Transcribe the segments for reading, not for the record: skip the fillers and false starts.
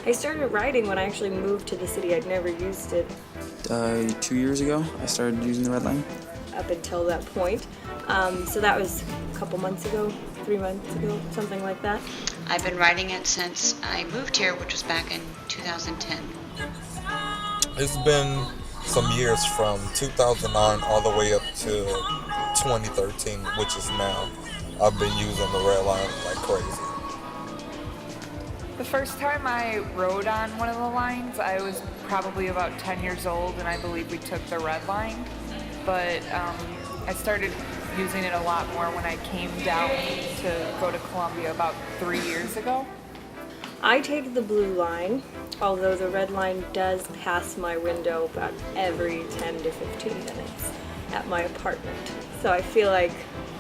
I started writing when I actually moved to the city. I'd never used it 2 years ago, I started using the red line. up until that point. So that was a couple months ago, 3 months ago, something like that. I've been writing it since I moved here, which was back in 2010. It's been some years from 2009 all the way up to 2013, which is now. I've been using the red line like crazy. The first time I rode on one of the lines, I was probably about 10 years old, and I believe we took the red line. But I started using it a lot more when I came down to go to Columbia about 3 years ago. I take the blue line, although the red line does pass my window about every 10 to 15 minutes at my apartment. So I feel like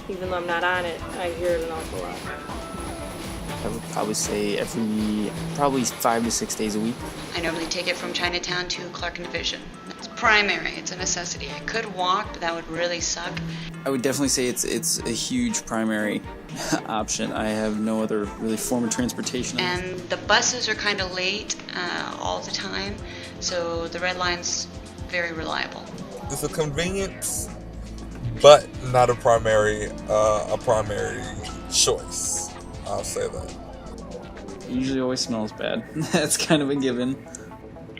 even though I'm not on it, I hear it an awful lot. I would probably say probably 5 to 6 days a week. I normally take it from Chinatown to Clark and Division. It's primary, it's a necessity. I could walk, but that would really suck. I would definitely say it's a huge primary option. I have no other really form of transportation. And the buses are kind of late all the time, so the red line's very reliable. It's a convenience, but not a primary choice. I'll say that. It usually always smells bad. That's kind of a given.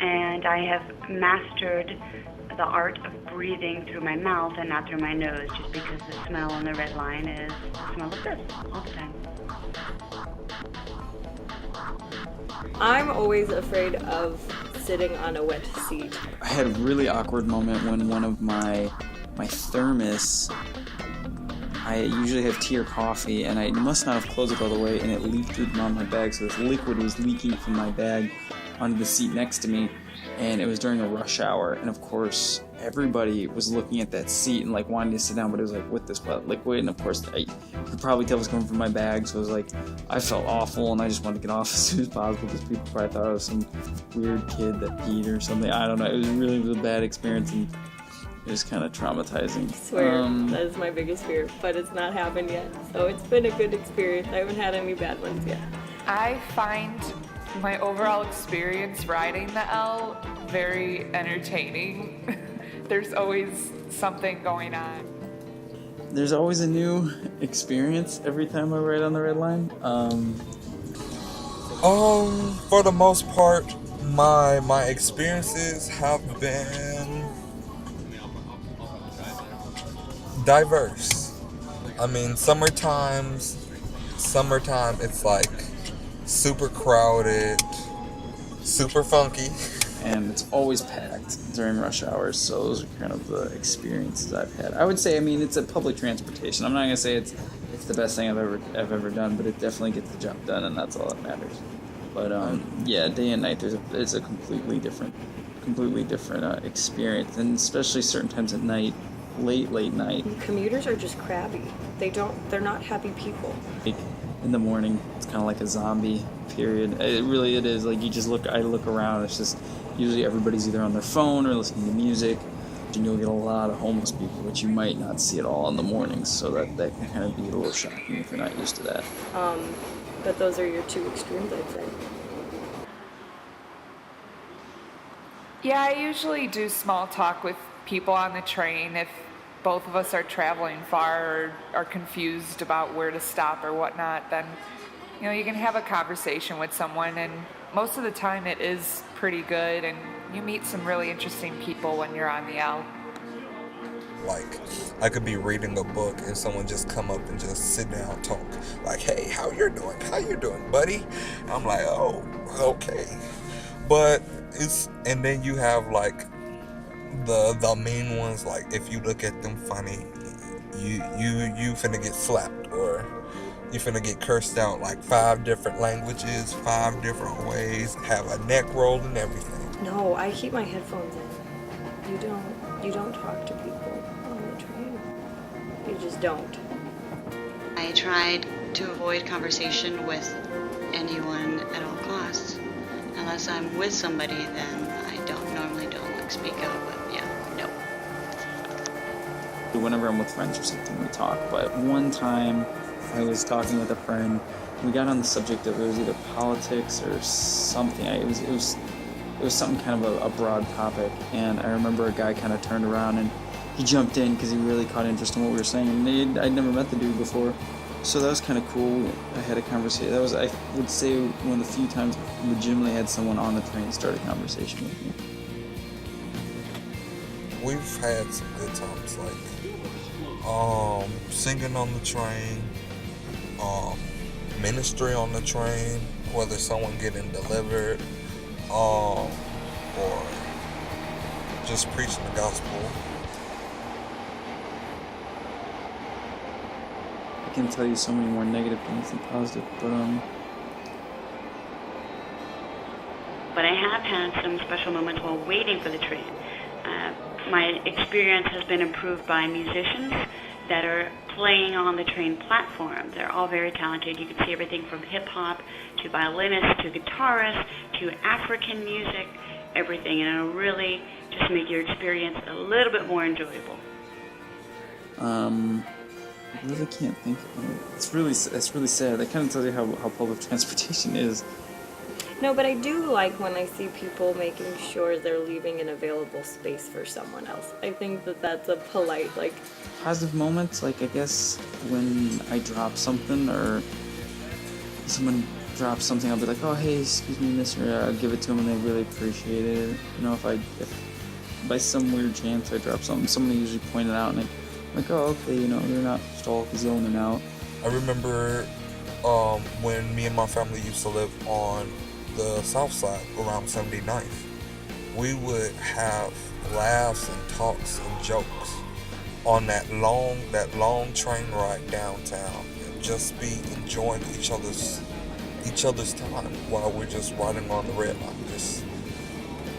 And I have mastered the art of breathing through my mouth and not through my nose, just because the smell on the red line is the smell of this all the time. I'm always afraid of sitting on a wet seat. I had a really awkward moment when one of my thermos, I usually have tea or coffee, and I must not have closed it all the way, and it leaked through the bottom of my bag, so this liquid was leaking from my bag onto the seat next to me, and it was during a rush hour, and of course everybody was looking at that seat and like wanting to sit down, but it was like with this wet liquid, and of course you could probably tell it was coming from my bag, so it was like I felt awful, and I just wanted to get off as soon as possible because people probably thought I was some weird kid that peed or something. I don't know, it was a bad experience, and it was kind of traumatizing. I swear, that is my biggest fear, but it's not happened yet, so it's been a good experience. I haven't had any bad ones yet. I find my overall experience riding the L very entertaining. There's always something going on. There's always a new experience every time I ride on the red line. For the most part, my experiences have been diverse. I mean, summertime, it's like super crowded, super funky. And it's always packed during rush hours, so those are kind of the experiences I've had. I would say, I mean, it's a public transportation. I'm not gonna say it's the best thing I've ever done, but it definitely gets the job done, and that's all that matters. But yeah, day and night, it's a completely different experience, and especially certain times at night, late night. Commuters are just crabby. They're not happy people. Like, in the morning, it's kind of like a zombie period. It is. Like, I look around, it's just, usually everybody's either on their phone or listening to music, and you'll get a lot of homeless people, which you might not see at all in the mornings, so that can kind of be a little shocking if you're not used to that. But those are your two extremes, I'd say. Yeah, I usually do small talk with people on the train if both of us are traveling far or are confused about where to stop or whatnot. Then, you can have a conversation with someone, and most of the time it is pretty good, and you meet some really interesting people when you're on the L. Like, I could be reading a book and someone just come up and just sit down and talk. Like, hey, how you doing, buddy? I'm like, oh, okay. But and then you have like the mean ones, like if you look at them funny, you finna get slapped, or you finna get cursed out like 5 different languages, 5 different ways, have a neck roll and everything. No, I keep my headphones in. You don't talk to people on the train. You just don't. I tried to avoid conversation with anyone at all costs. Unless I'm with somebody, then I normally don't like speak out, but yeah, no. Whenever I'm with friends or something, we talk. But one time, I was talking with a friend. we got on the subject of it was either politics or something. It was something kind of a broad topic, and I remember a guy kind of turned around and he jumped in because he really caught interest in what we were saying, and I'd never met the dude before, so that was kind of cool. I had a conversation. That was, I would say, one of the few times I legitimately had someone on the train start a conversation with me. We've had some good times, like singing on the train, ministry on the train, whether someone getting delivered, or just preaching the gospel. I can tell you so many more negative things than positive, But I have had some special moments while waiting for the train. My experience has been improved by musicians that are playing on the train platform. They're all very talented. You can see everything from hip-hop to violinists to guitarists to African music, everything. And it'll really just make your experience a little bit more enjoyable. I really can't think of it. It's really sad. That kind of tells you how public transportation is. No, but I do like when I see people making sure they're leaving an available space for someone else. I think that that's a polite, like... Positive moments, like I guess when I drop something or someone drops something, I'll be like, oh, hey, excuse me, mister, I'll give it to them and they really appreciate it. You know, if by some weird chance I drop something, somebody usually point it out and I'm like, oh, okay, you know, they're not stall zoning out. I remember when me and my family used to live on the south side around 79th. We would have laughs and talks and jokes on that long train ride downtown, and just be enjoying each other's time while we're just riding on the red line, just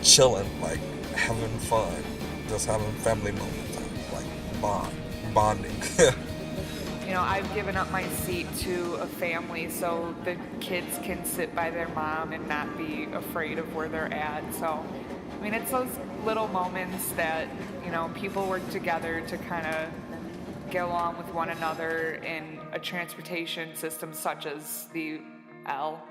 chilling, like having fun, just having family moments, like bonding. You know, I've given up my seat to a family so the kids can sit by their mom and not be afraid of where they're at. So, I mean, it's those little moments that, you know, people work together to kind of get along with one another in a transportation system such as the L.